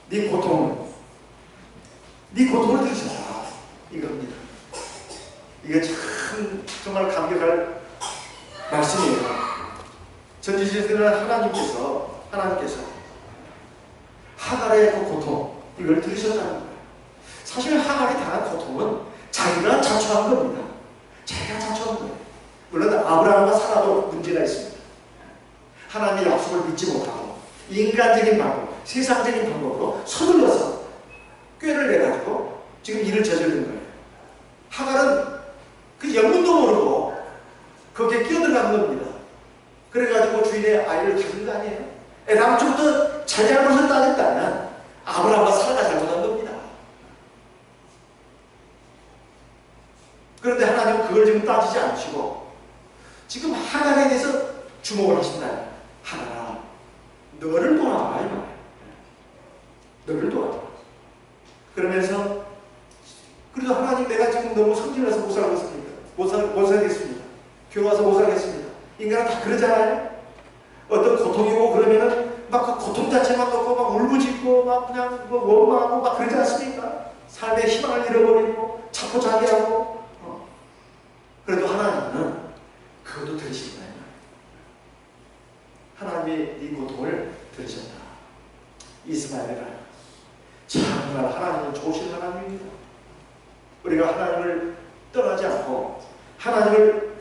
네 고통을 들으신다 이겁니다. 이게 참 정말 감격할 말씀이에요. 전지시대는 하나님께서 하갈의 그 고통 이걸 들으셨다는 거예요. 사실 하갈이 당한 고통은 자기가 자초한 겁니다. 자기가 자초한 거예요. 물론 아브라함과 사라도 문제가 있습니다. 하나님의 약속을 믿지 못하고 인간적인 방법, 세상적인 방법으로 서둘러서 꾀를 내가지고 지금 일을 저지른 거예요. 하갈은 그 영문도 모르고 거기에 끼어들어간 겁니다. 그래가지고 주인의 아이를 죽인 거 아니에요? 애당초부터 제 잘못을 따졌다면 아브라함과 사라가 잘못한 겁니다. 그런데 하나님은 그걸 지금 따지지 않으시고 지금 하갈에 대해서 주목을 하신다. 하갈아, 너를 돌아봐 이 말이에요. 너를 돌아봐. 그러면서 그래도 하나님 내가 지금 너무 성질나서 못 살겠습니다. 못 살겠습니다. 교회 와서 못 살겠습니다. 인간은 다 그러잖아요. 어떤 고통이 오고 그러면은 막 그 고통 자체만 놓고 막 울부짖고 막 그냥 뭐 원망하고 막 그러지 않습니까? 삶의 희망을 잃어버리고 자포자기하고 그래도 하나님은 그것도 들으신다. 하나님이 이 고통을 들으셨다. 이스마엘이라 정말 하나님은 좋으신 하나님입니다. 우리가 하나님을 떠나지 않고 하나님을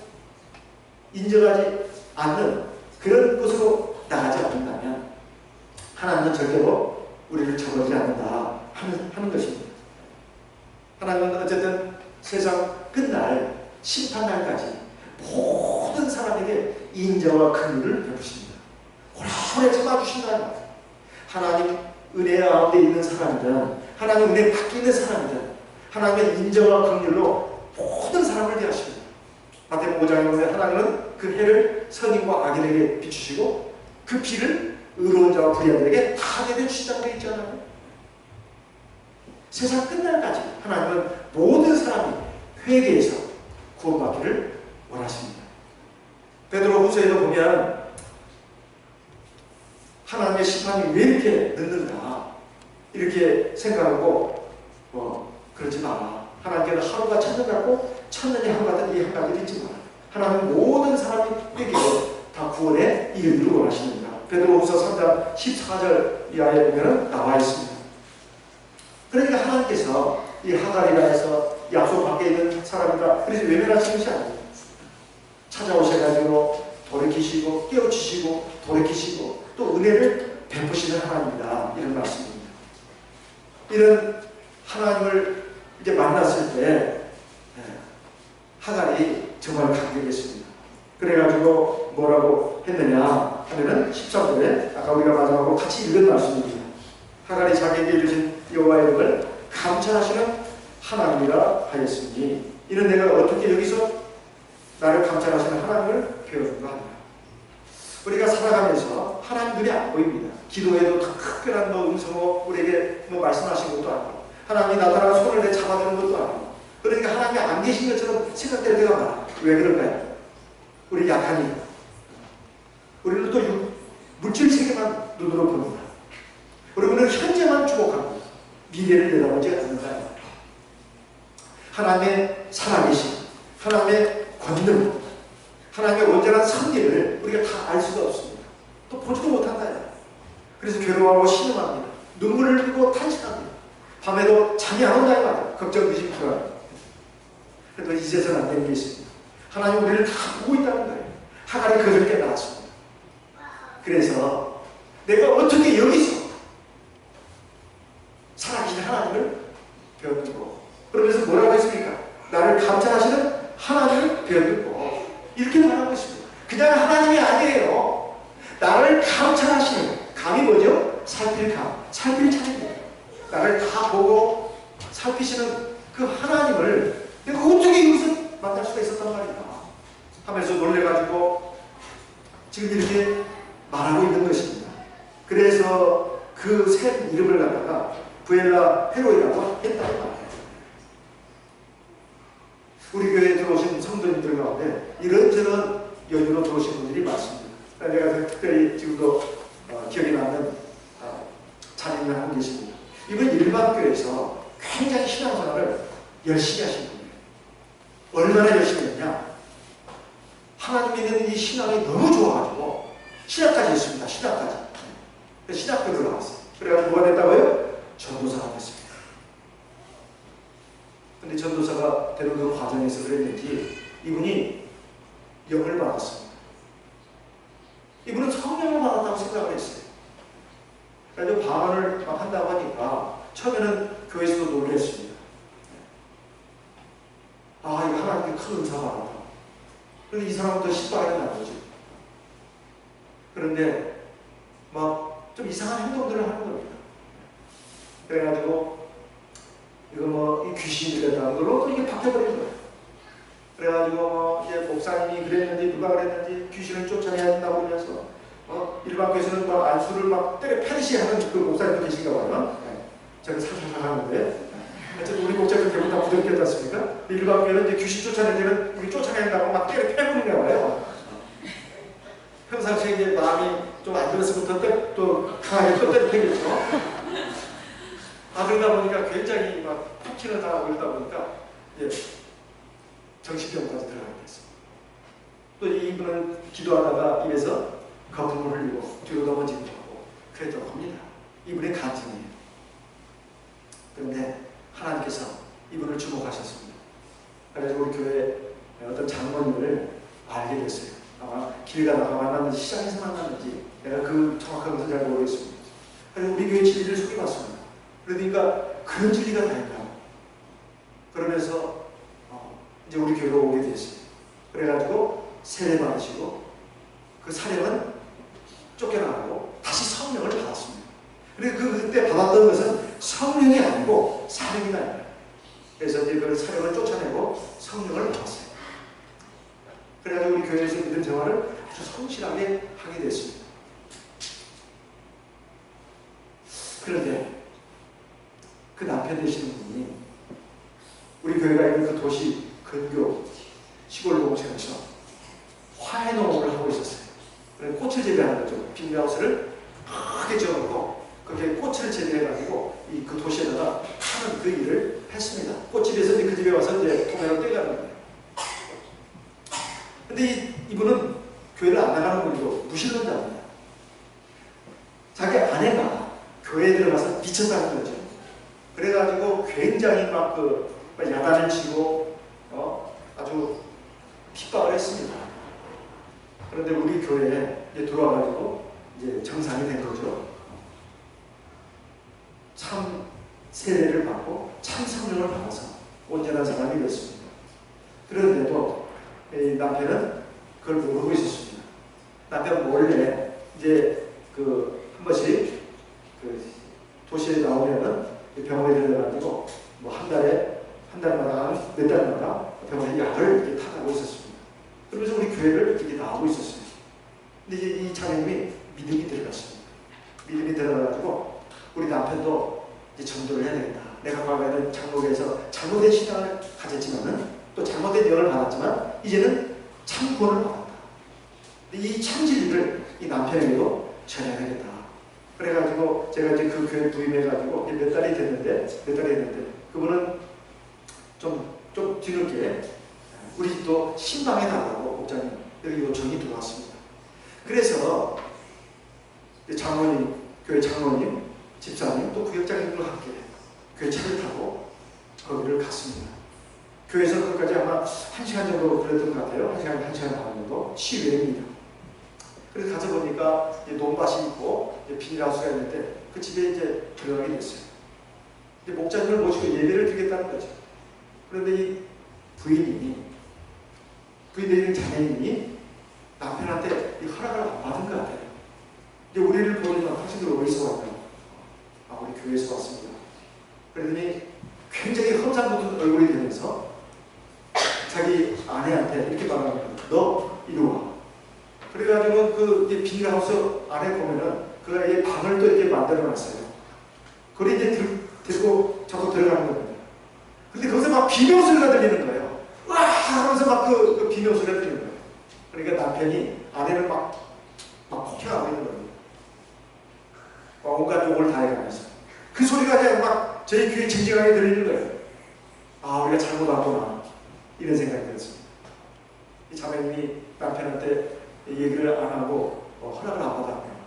인정하지 않는 그런 곳으로 나가지 않는다면 하나님은 절대로 우리를 저버리지 않는다 하는 것입니다. 하나님은 어쨌든 세상 끝날 심판날까지 모든 사람에게 인정과 긍휼을 베푸십니다. 오래 참아주신다는 거예요. 하나님 은혜 가운데 있는 사람이든 하나님 은혜 밖에 있는 사람이든 하나님의 인정과 긍휼로 모든 사람을 대하십니다. 마태복음 5장에 보면 하나님은 그 해를 선인과 악인에게 비추시고 그 비를 의로운 자와 불의한들에게 다 내려주시다고 되어 있잖아요. 세상 끝날까지 하나님은 모든 사람이 회개해서 구원받기를 원하십니다. 베드로 후서에도 보면 하나님의 심판이 왜 이렇게 늦는가 이렇게 생각하고 그러지 마라. 하나님께는 하루가 천년 같고 천년이 하루 같은 이 한가지 잊지 마라. 하나님은 모든 사람이 회개로 다 구원에 이르기를 원하십니다. 베드로후서 3장 14절 이하에 보면 나와 있습니다. 그러니까 하나님께서 이 하갈이라 해서 약속 밖에 있는 사람이다 그래서 외면하시는 것이 아니에요. 찾아오셔가지고 돌이키시고 깨우치시고 돌이키시고 또 은혜를 베푸시는 하나님이다 이런 말씀입니다. 이런 하나님을 이제 만났을 때 하갈이 정말 감격했습니다. 그래가지고 뭐라고 했느냐 하면은 13절에 아까 우리가 마지막으로 같이 읽은 말씀입니다. 하갈이 자기에게 주신 여호와의 이름을 감찰하시는 하나님이라 하였으니 이는 내가 어떻게 여기서 나를 감찰하시는 하나님을 배워준가 하냐. 우리가 살아가면서 하나님 눈이 안 보입니다. 기도에도 특별한 음성으로 우리에게 말씀하신 것도 아니고 하나님이 나타나 손을 내 잡아주는 것도 아니고 그러니까 하나님이 안 계신 것처럼 생각될 때가 많아. 왜 그럴까요? 우리 약하니 우리는 또 물질 세계만 눈으로 봅니다. 우리는 현재만 주목하고 미래를 내다보지 않는다. 하나님의 살아계심, 하나님의 권능, 하나님의 온전한 섭리를 우리가 다 알 수가 없습니다. 또 보지도 못한다. 그래서 괴로워하고 신음합니다. 눈물을 흘리고 탄식합니다. 밤에도 잠이 안 온다 말이야. 걱정, 의심, 불안. 그래도 잊어서는 안 되는 게 있습니다. 하나님 우리를 다 보고 있다는 거예요. 하갈이 그것을 깨달았습니다. 그래서 내가 어떻게 여기서 살아계신 하나님을 배워듣고 그러면서 뭐라고 했습니까? 나를 감찰하시는 하나님을 배워듣고 이렇게 말하고 있습니다. 그냥 하나님이 아니에요. 나를 감찰하시는 감이 뭐죠? 살필 감, 살필 차례입니다. 나를 다 보고 살피시는 그 하나님을 내가 어떻게 여기서 만날 수가 있었단 말이야 하면서 놀래가지고 지금 이렇게 말하고 있는 것입니다. 그래서 그 새 이름을 갖다가 부엘라 헤로이라고 했다고 말해요. 우리 교회에 들어오신 성도님들 가운데 이런저런 여유로 들어오신 분들이 많습니다. 내가 특별히 지금도 기억에 남는 자녀님이 한 분 계십니다. 이분 일반 교회에서 굉장히 신앙생활을 열심히 하신 분이에요. 얼마나 열심히 했냐? 하나님 믿는 이 신앙이 너무 좋아가지고 신학까지 했습니다. 신학까지. 신학교 들어갔어요. 그래가지고 뭐가 됐다고요? 전도사가 됐습니다. 근데 전도사가 되는 그 과정에서 그랬는지 이분이 영을 받았습니다. 이분은 성령을 받았다고 생각을 했어요. 그래서 방언을 막 한다고 하니까 처음에는 교회에서도 놀랬습니다. 아, 이거 하나님께 큰 은사가 받았다. 그런데 이 사람은 더 신발이 나오지. 그런데 막 좀 이상한 행동들을 하는 겁니다. 그래가지고 이거 뭐 이 귀신이 그랬다는 걸로 또 이게 바뀌어버린 거예요. 그래가지고 이제 목사님이 그랬는지 누가 그랬는지 귀신을 쫓아내야 된다고 그러면서 일반 교회에서는 막 안수를 막 때려 패듯이 하는 그 목사님도 계신가 봐요. 제가 살살 하는데 어쨌든 우리 목사님 대부분 다 부정했지 않습니까? 일반 교회는 이제 귀신 쫓아내려면 우리 쫓아낸다고 막 때려 패버린가 봐요. 평상시에 이제 마음이 좀 안 들었으면 또 강하게 또 때려 패겠죠. 그러다 보니까 굉장히 막 폭행을 당하고 그러다 보니까 정신병까지 들어가게 됐어요. 또 이분은 기도하다가 입에서 거품을 흘리고 뒤로 넘어지기도 하고 그랬다고 합니다. 이분의 간증이에요. 그런데 하나님께서 이분을 주목하셨습니다. 그래서 우리 교회 어떤 장모님을 알게 됐어요. 아마 길 가다가 만났는지 시장에서 만났는지 내가 그 정확한 것은 잘 모르겠습니다. 그래서 우리 교회 진리를 소개받습니다. 그러니까 그런 진리가 다 있나 그러면서 이제 우리 교회로 오게 됐어요. 그래가지고 세례 받으시고 그 사령은 쫓겨나고 다시 성령을 받았습니다. 그리고 그때 받았던 것은 성령이 아니고 사령이다. 그래서 이제 그 사령을 쫓아내고 성령을 받았어요. 그래가지고 우리 교회에서 믿음 생활을 아주 성실하게 하게 됐습니다. 그런데 그 남편 되시는 분이 우리 교회가 있는 그 도시 근교 시골 농촌에서 화훼 농업을 하고 있었어요. 그래서 꽃을 재배하는 거죠. 빈하우스를 크게 지어놓고 거기에 꽃을 재배해가지고 그 도시에다가 하는 그 일을 했습니다. 꽃집에서 그 집에 와서 이제 도매로 떼가는 거예요. 근데 이분은 교회를 안 나가는 분이고 무신론자입니다. 자기 아내가 교회에 들어가서 미쳤다는 거죠. 그래가지고 굉장히 막 야단을 치고 아주 핍박을 했습니다. 그런데 우리 교회에 이제 들어와가지고 이제 정상이 된 거죠. 참 세례를 받고 참 성령을 받아서 온전한 사람이 됐습니다. 그런데도 이 남편은 그걸 모르고 있었습니다. 남편 몰래 이제 한 번씩 도시에 나오면은 병원에 들어가지고 뭐 한 달마다 몇 달마다 병원에 약을 이렇게 타가고 있었습니다. 그러면서 우리 교회를 이렇게 나오고 있었어요. 근데 이제 이 자매님이 믿음이 들어갔습니다. 믿음이 들어가가지고 우리 남편도 이제 전도를 해야 되겠다. 내가 과거에는 장로교에서 잘못된 신앙을 가졌지만은 또 잘못된 영을 받았지만 이제는 참 구원을 받았다. 근데 이 참 진리를 이 남편에게도 전해야겠다. 그래가지고 제가 이제 그 교회 부임해가지고 몇 달이 됐는데 그분은 좀 뒤늦게 우리 집도 신방에 달라고 목사님 여기 요청이 들어왔습니다. 그래서 장로님, 교회 장로님, 집사님 또 구역장님과 함께 교회 차를 타고 거기를 갔습니다. 교회에서 거기까지 아마 1시간 정도 걸렸던 것 같아요. 1시간 반 정도 시외입니다. 그래서 가서 보니까 논밭이 있고 비닐하우스가 있는데 그 집에 이제 들어가게 됐어요. 이제 목사님을 모시고 예배를 드리겠다는 거죠. 그런데 이 부인이 되는 자매님이 남편한테 이 허락을 안 받은 것 같아요. 이제 우리를 보니까 당신들 어디서 왔냐고. 우리 교회에서 왔습니다. 그러더니 굉장히 험상궂은 얼굴이 되면서 자기 아내한테 이렇게 말하는 거예요. 너 이리 와. 그래가지고 그 비닐하우스 안에 보면은 그 아이의 방을 또 이렇게 만들어 놨어요. 그걸 이제 들고 자꾸 들어가는 겁니다. 근데 거기서 막 비명 소리가 들리는 거예요. 와! 드리는 거예요. 아, 우리가 잘못했구나. 이런 생각이 들었습니다. 이 자매님이 남편한테 얘기를 안 하고 허락을 안 받았네요.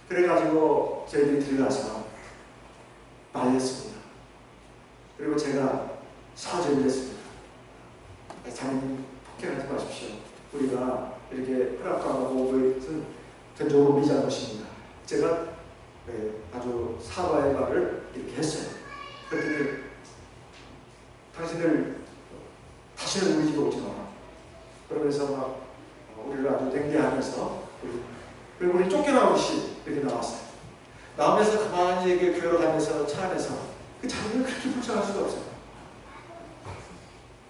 그래가지고 저희들이 들어가서 말렸습니다. 그리고 제가 사죄를 했습니다. 자매님, 폭행하지 마십시오. 우리가 이렇게 허락도 안 하고 그것은 전적으로 미장한 것입니다. 제가 아주 사과의 말을 이렇게 했어요. 그랬더니 당신들 다시는 우리 집에 오지 마라. 그러면서 막 우리를 아주 냉대하면서 그리고 우리 쫓겨나오듯이 이렇게 나왔어요. 나오면서 가만히 이렇게 교회로 가면서 차 안에서 그 자매를 그렇게 불쌍할 수가 없어요.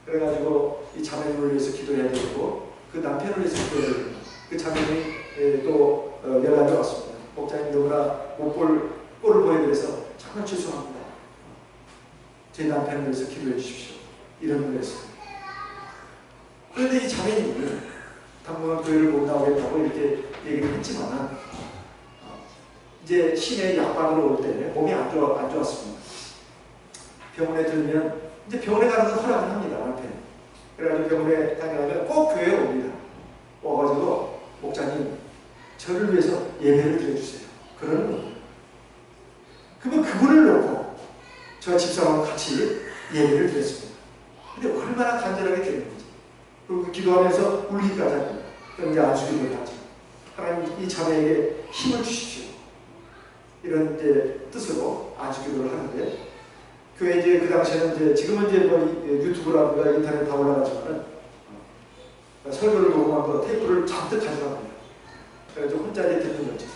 그래가지고 이 자매를 위해서 기도해야 되고 그 남편을 위해서 기도해야 되고 그 자매님이 또 연락이 왔습니다. 목사님 너무나 못 볼 꼴을 보여드려서 정말 죄송합니다. 제 남편을 위해서 기도해 주십시오. 이런 걸 했어요. 그런데 이 자매님이 당분간 교회를 못 나오겠다고 이렇게 얘기를 했지만 이제 시내 약방으로 올 때 몸이 안 좋았습니다. 병원에 들면 이제 병원에 가는 건 허락을 합니다. 남편이. 그래가지고 병원에 다녀가면 꼭 교회에 옵니다. 와가지고 목사님 저를 위해서 예배를 드려주세요. 그러는 거예요. 그러면 그분을 놓고 저 집사람과 같이 예배를 드렸습니다. 근데 얼마나 간절하게 드렸는지. 그리고 기도하면서 울기까지 합니다. 그럼 이제 안수기도를 하죠. 하나님 이 자매에게 힘을 주십시오. 이런 이제 뜻으로 안수기도를 하는데 교회 이제 그 당시에는 이제 지금은 이제 뭐 유튜브라든가 인터넷 다 올라가지만은 설교를 녹음한 거 테이프를 잔뜩 가져갑니다. 그래서 혼자 이제 듣는 거죠.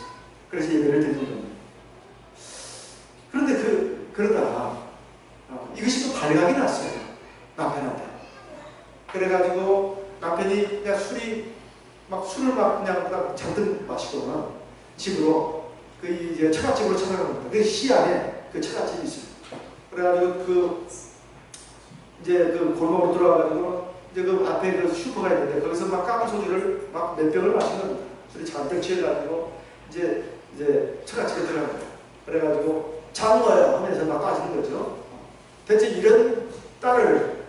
그래서 예배를 드리는 겁니다. 그런데 그러다가 이것이 또 발각이 났어요. 남편한테. 그래가지고 남편이 그냥 술을 그냥 잔뜩 마시고는 집으로 그 이제 처갓집으로 찾아갑니다. 그 시 안에 그 처갓집이 있어요. 그래가지고 이제 그 골목으로 들어가가지고 이제 그 앞에 그 슈퍼가 있는데 거기서 막 까만 소주를 막 몇 병을 마시는 겁니다. 술이 잔뜩 취해가지고 이제 처갓집에 들어갑니다. 그래가지고 장모야 하면서 막 빠지는 거죠. 대체 이런 딸을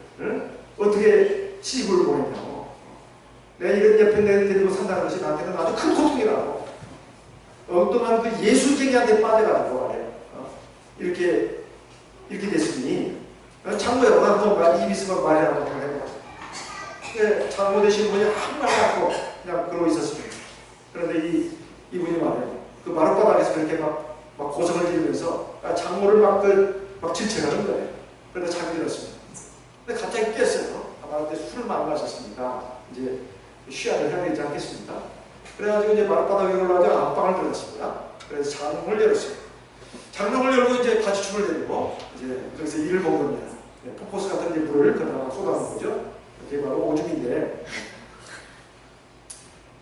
어떻게 시집을 보냈냐고. 내가 이런 옆에 데리고 산다는 것이 나한테는 아주 큰 고통이라고. 엉뚱한 그 예술쟁이한테 빠져가지고 이렇게 됐으니 장모야 나도 입 있으면 말이라도 해봐. 근데 장모 되신 분이 한 말 갖고 그냥 그러고 있었습니다. 그런데 이분이 말해요. 그 마룻바닥에서 그렇게 막 고성을 지르면서 장모를 막 질책하는 거예요. 그래서 잠이 들었습니다. 근데 갑자기 깼어요. 아마 그때 술을 많이 마셨으니까 이제 쉬야를 해야 되지 않겠습니까? 그래가지고 이제 마룻바닥에 올라가서 안방을 들어갔습니다. 그래서 장롱을 열었어요. 장롱을 열고 이제 바지춤을 내리고 이제 거기서 일을 본 겁니다. 포커스 같은 이제 물을 그다가 쏟아놓은 거죠. 그게 바로 오줌인데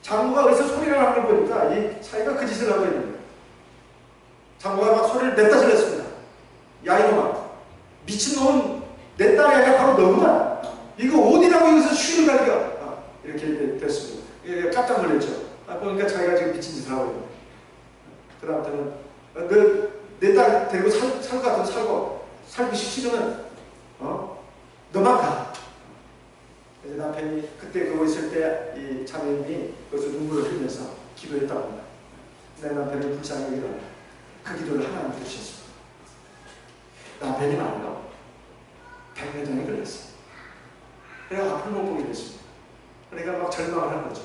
장모가 그래서 소리를 하는 걸 보니까 이 사이가 그 짓을 하고 있는 거예요. 장모가 막 소리를 냈다 질렀습니다. 야 이놈아, 미친놈은 내 딸이 아니라 바로 너구나. 이거 어디라고 여기서 쉬는 가니까 이렇게 됐습니다. 깜짝 놀랐죠. 보니까 자기가 지금 미친 짓을 하고 있는 거예요. 그 다음부터는 내 딸 데리고 살 같은 살고 살기 싫으면 너만 가. 그래서 남편이 그때 그거 있을 때 이 자매님이 거기서 눈물을 흘리면서 기도했다고 합니다. 내 남편이 불쌍히 여기다가 그 기도를 하나님 들으셨습니다. 남편이 말이요 100년전에 걸렸어요. 그래서 앞을 못 보게 됐습니다. 그러니까 막 절망을 하는 거죠.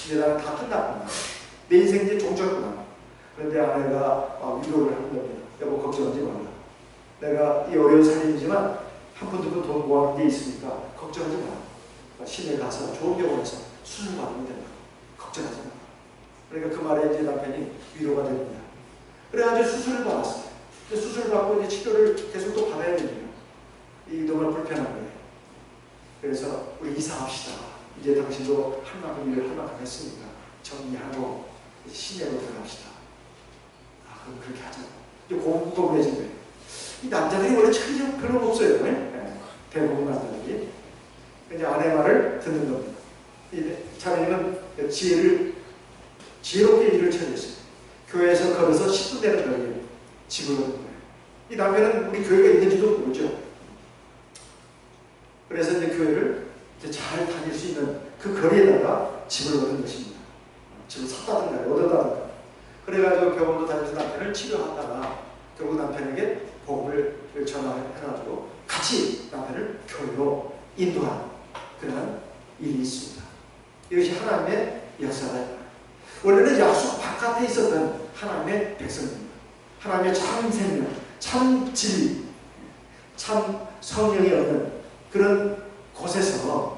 이제 나는 다 끝났구나. 내 인생 이제 종쳤구나. 그런데 아내가 위로를 하는 겁니다. 여보 걱정하지 말라. 내가 이 어려운 삶이지만 한 푼 두 푼 돈 모아놓은 게 있으니까 걱정하지 마라. 시내 가서 좋은 병원에서 수술 받으면 된다. 걱정하지 마라. 그러니까 그 말에 이제 남편이 위로가 됩니다. 그래가지고 수술을 받았어요. 수술을 받고 이제 치료를 계속 또 받아야 됩니다. 이게 너무 불편한 거예요. 그래서 우리 이사합시다. 이제 당신도 할 만큼 일을 할 만큼 했으니까 정리하고 시내로 들어갑시다. 그럼 그렇게 하자고. 이제 고분해진 거예요. 이 남자들이 원래 참 그런 거 없어요. 네? 대부분 남자들이. 이제 아내 말을 듣는 겁니다. 이 자매님은 지혜롭게 일을 처리했어요. 교회에서 걸어서 10분 되는 거리에 집을 오는 거예요. 이 그래서 이제 교회를 이제 잘 다닐 수 있는 그 거리에다가 집을 얻은 것입니다. 집을 샀다든가 얻었다든가. 그래가지고 병원도 다니면서 남편을 치료하다가 결국 남편에게 복음을 전화해가지고 같이 남편을 교회로 인도한 그런 일이 있습니다. 이것이 하나님의 역사다. 원래는 약속 바깥에 있었던 하나님의 백성입니다. 하나님의 참 생명, 참 진리, 참 성령이 없는 그런 곳에서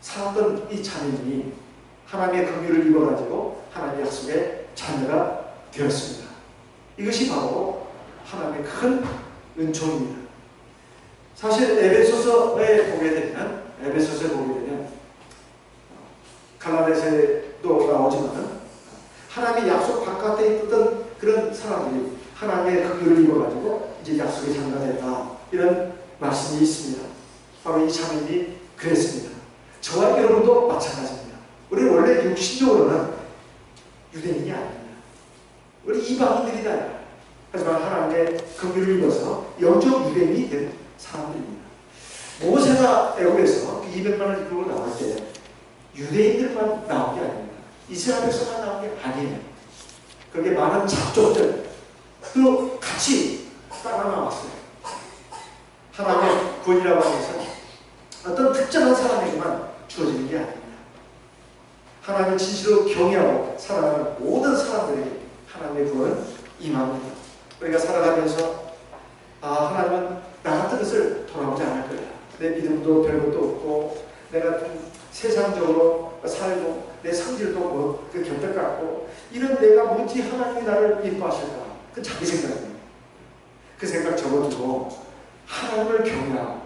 살았던 이 자매님이 하나님의 긍휼을 입어가지고 하나님의 약속의 자녀가 되었습니다. 이것이 바로 하나님의 큰 은총입니다. 사실 에베소서에 보게 되면 갈라디아서에도 나오지만 하나님의 약속 바깥에 있던 그런 사람들이 하나님의 긍휼을 입어가지고 이제 약속의 자녀가 됐다, 이런 말씀이 있습니다. 바로 이 자매님이 그랬습니다. 저와 여러분도 마찬가지입니다. 우리 원래 육신적으로는 유대인이 아닙니다. 우리 이방인들이다. 하지만 하나님의 긍휼을 입어서 영적 유대인이 된 사람들입니다. 모세가 애굽에서 200만을 이끌고 나올 때 유대인들만 나온 게 아닙니다. 이스라엘 백성만 나온 게 아니에요. 거기에 많은 잡족들도 같이 따라 나왔어요. 하나님의 구원이라고 하는 것은 어떤 특정한 사람에게만 주어지는 게 아닙니다. 하나님을 진실로 경외하고 살아가는 모든 사람들에게 하나님의 구원은 임합니다. 우리가 살아가면서 하나님은 나 같은 것을 돌아보지 않을 거야. 내 믿음도 별것도 없고 내가 좀 세상적으로 살고 내 성질도 뭐 그 견뎌 갖고 이런 내가 뭔지 하나님이 나를 예뻐하실까? 그 자기 생각이에요. 그 생각 접어두고 하나님을 경외하고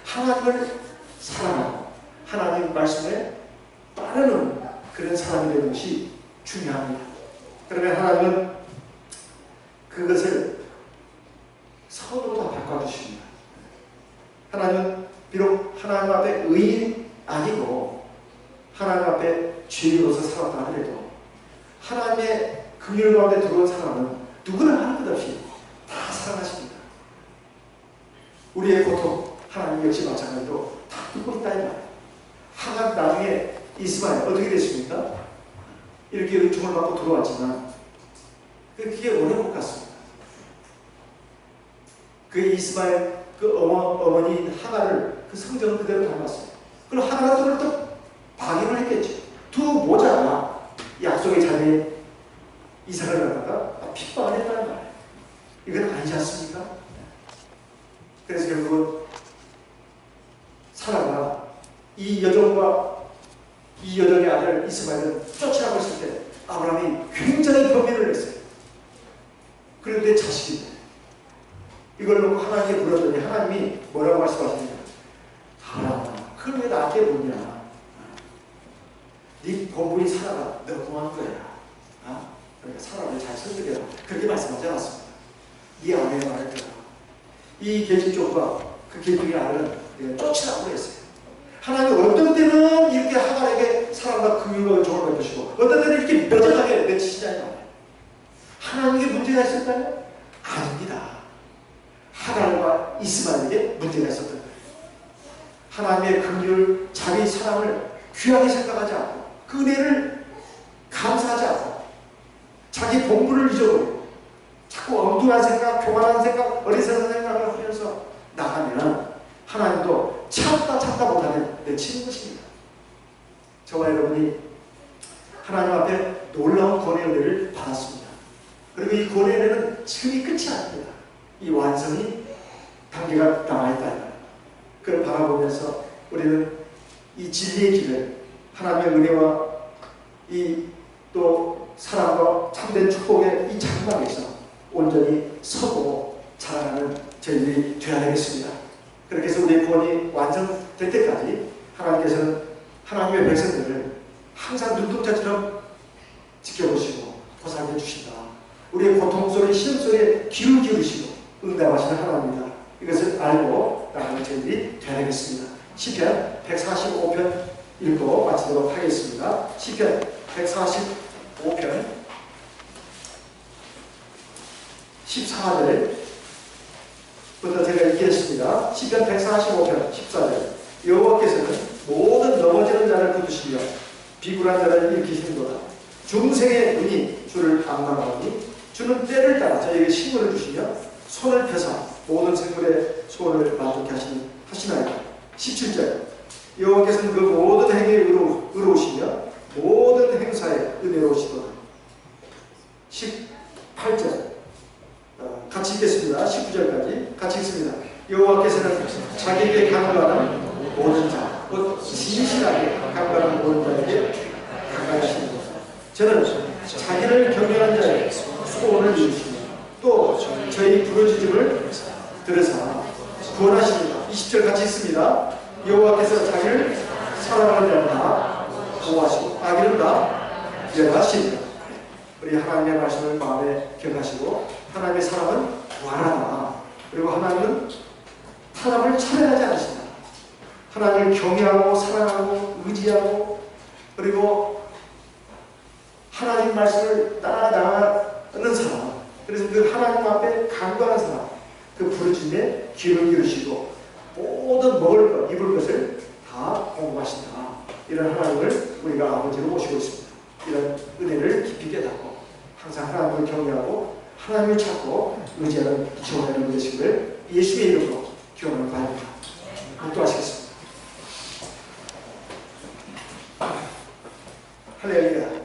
하나님을 사랑하고 하나님 말씀에 따르는 그런 사람이 되는 것이 중요합니다. 그러면 하나님은 그것을 선으로 다 바꿔주십니다. 하나님은 비록 하나님 앞에 의인이 아니고 하나님 앞에 죄인으로서 살았다 하더라도 하나님의 긍휼 가운데 들어온 사람은 누구나 하는 것 없이 다 사랑하십니다. 우리의 고통 하나님 역시 마찬가지로 다 듣고 있다 이 말이에요. 하나님 나중에 이스마엘 어떻게 됐습니까? 이렇게 은총을 받고 들어왔지만 그게 오래 못 갔습니다. 그 이스마엘 그 어머니 하나를 그 성전을 그대로 닮았어요. 그럼 하나가 또 방임을 했겠죠. 두 모자가 약속의 자리에 이삭을 갖다가 핍박을 했다는 말이에요. 이건 아니지 않습니까? 그래서 결국은 사라가 이 여종의 아들 이스마엘을 쫓아가고 있을 때 아브라함이 굉장히 범인을 했어요. 그런데 자식인데 이걸 놓고 하나님께 물었더니 하나님이 뭐라고 말씀하십니까? 아브라함아, 그걸 왜 나한테 묻냐? 네 본부인 사라가 너무한 거야. 그러니까 사라를 잘 설득해라. 그렇게 말씀하지 않았습니다. 네 아내의 말을 들어라. 이 계집종과 그 계집종의 아들은 내가 쫓으라고 했어요. 하나님이 어떤 때는 이렇게 하갈에게 사랑과 긍휼과 은총을 베푸시고 어떤 때는 이렇게 뾰족하게 내치시냐는 말이에요. 하나님께 문제가 있었다면? 아닙니다. 하갈과 이스마엘에게 문제가 있었던 거예요. 하나님의 긍휼, 자기 사랑을 귀하게 생각하지 않고 그 은혜를 감사하지 않고 자기 본분을 잊어버리고 자꾸 엉뚱한 생각, 교만한 생각, 어리석은 생각을 하면서 나가면 하나님도 참다 못하면 내치는 것입니다. 저와 여러분이 하나님 앞에 놀라운 권의 은혜를 받았습니다. 그리고 이 권의 은혜는 지금이 끝이 아닙니다. 이 완성이 단계가 남아있다. 그걸 바라보면서 우리는 이 진리의 길을 하나님의 은혜와 이 또 사랑과 참된 축복의 이 장막에서 온전히 서고 자라나는 저희들이 되어야 되겠습니다. 그렇게 해서 우리의 구원이 완성될 때까지 하나님께서는 하나님의 백성들을 항상 눈동자처럼 지켜보시고 보살펴 주신다. 우리의 고통 소리, 시험 소리에 귀를 기울이시고 응답하시는 하나님입니다. 이것을 알고 나가는 저희들이 되어야 되겠습니다. 시편 145편 읽고 마치도록 하겠습니다. 시편 145편 14절부터 부터 제가 읽겠습니다. 시편 145편 14절. 여호와께서는 모든 넘어지는 자를 붙드시며 비굴한 자를 일으키시는도다. 중생의 눈이 주를 앙망하오니 주는 때를 따라 저에게 식물을 주시며 손을 펴사 모든 생물의 소원을 만족케 하시나이다. 17절. 여호와께서는 그 모든 행위에 의로우시며 모든 행사에 은혜로우시도다. 18절. 같이 읽겠습니다. 19절까지 같이 읽습니다. 여호와께서는 자기에게 간구하는 모든 자, 곧 진실하게 간구하는 모든 자에게 강하시는 것. 저는 자기를 경외하는 자의 소원을 이루시며 또 저희 부르짖음을 들으사 구원하십니다. 20절 같이 읽습니다. 여호와께서 자기를 사랑하는 자를 다 보호하시고 악인은 다 멸하십니다. 우리 하나님의 말씀을 마음에 기억하시고 하나님의 사랑은 무한하다. 그리고 하나님은 사람을 차별하지 않으신다. 하나님을 경외하고 사랑하고 의지하고 그리고 하나님 말씀을 따라나가는 사람, 그래서 그 하나님 앞에 간구하는 사람, 그 부르짖음에 귀를 기울이시고 모든 먹을 것, 입을 것을 다 공급하신다. 이런 하나님을 우리가 아버지로 모시고 있습니다. 이런 은혜를 깊이 깨닫고 항상 하나님을 경외하고 하나님을 찾고 의지하는 기초하는 되시기를 예수의 이름으로 기원을 바랍니다. 기도하시겠습니다. 할렐루야.